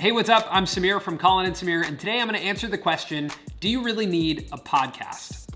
Hey, what's up? I'm Samir from Colin and Samir, and today I'm going to answer the question, do you really need a podcast?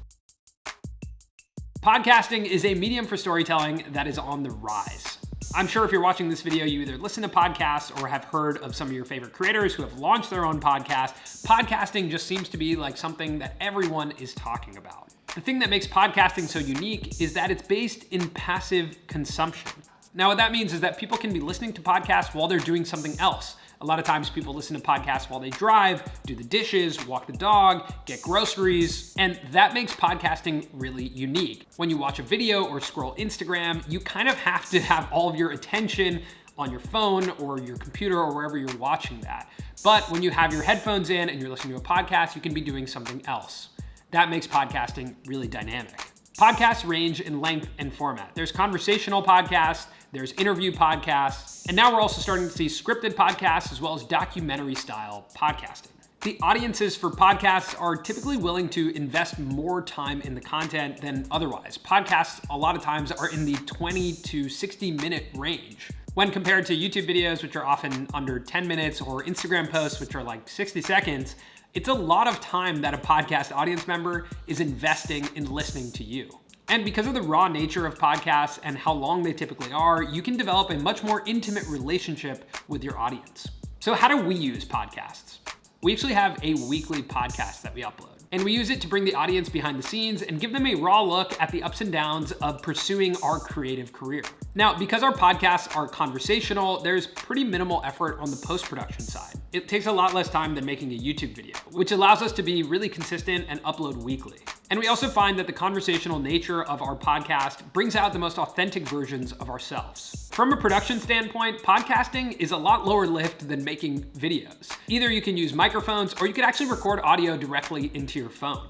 Podcasting is a medium for storytelling that is on the rise. I'm sure if you're watching this video, you either listen to podcasts or have heard of some of your favorite creators who have launched their own podcast. Podcasting just seems to be like something that everyone is talking about. The thing that makes podcasting so unique is that it's based in passive consumption. Now, what that means is that people can be listening to podcasts while they're doing something else. A lot of times people listen to podcasts while they drive, do the dishes, walk the dog, get groceries, and that makes podcasting really unique. When you watch a video or scroll Instagram, you kind of have to have all of your attention on your phone or your computer or wherever you're watching that. But when you have your headphones in and you're listening to a podcast, you can be doing something else. That makes podcasting really dynamic. Podcasts range in length and format. There's conversational podcasts, there's interview podcasts, and now we're also starting to see scripted podcasts as well as documentary style podcasting. The audiences for podcasts are typically willing to invest more time in the content than otherwise. Podcasts a lot of times are in the 20 to 60 minute range. When compared to YouTube videos, which are often under 10 minutes, or Instagram posts, which are like 60 seconds, it's a lot of time that a podcast audience member is investing in listening to you. And because of the raw nature of podcasts and how long they typically are, you can develop a much more intimate relationship with your audience. So how do we use podcasts? We actually have a weekly podcast that we upload. And we use it to bring the audience behind the scenes and give them a raw look at the ups and downs of pursuing our creative career. Now, because our podcasts are conversational, there's pretty minimal effort on the post-production side. It takes a lot less time than making a YouTube video, which allows us to be really consistent and upload weekly. And we also find that the conversational nature of our podcast brings out the most authentic versions of ourselves. From a production standpoint, podcasting is a lot lower lift than making videos. Either you can use microphones or you can actually record audio directly into your phone.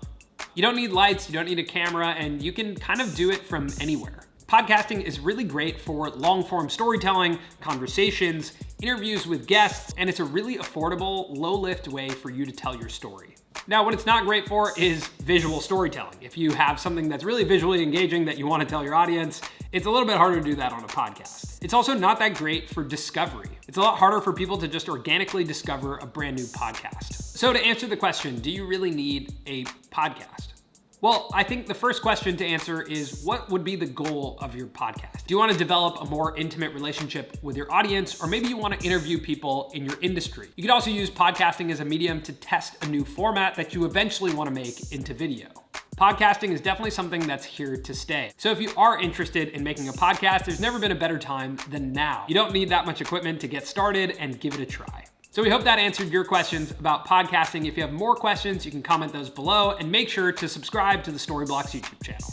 You don't need lights, you don't need a camera, and you can kind of do it from anywhere. Podcasting is really great for long-form storytelling, conversations, interviews with guests, and it's a really affordable, low-lift way for you to tell your story. Now, what it's not great for is visual storytelling. If you have something that's really visually engaging that you want to tell your audience, it's a little bit harder to do that on a podcast. It's also not that great for discovery. It's a lot harder for people to just organically discover a brand new podcast. So to answer the question, do you really need a podcast? Well, I think the first question to answer is, what would be the goal of your podcast? Do you want to develop a more intimate relationship with your audience, or maybe you want to interview people in your industry? You could also use podcasting as a medium to test a new format that you eventually want to make into video. Podcasting is definitely something that's here to stay. So if you are interested in making a podcast, there's never been a better time than now. You don't need that much equipment to get started, and give it a try. So we hope that answered your questions about podcasting. If you have more questions, you can comment those below, and make sure to subscribe to the Storyblocks YouTube channel.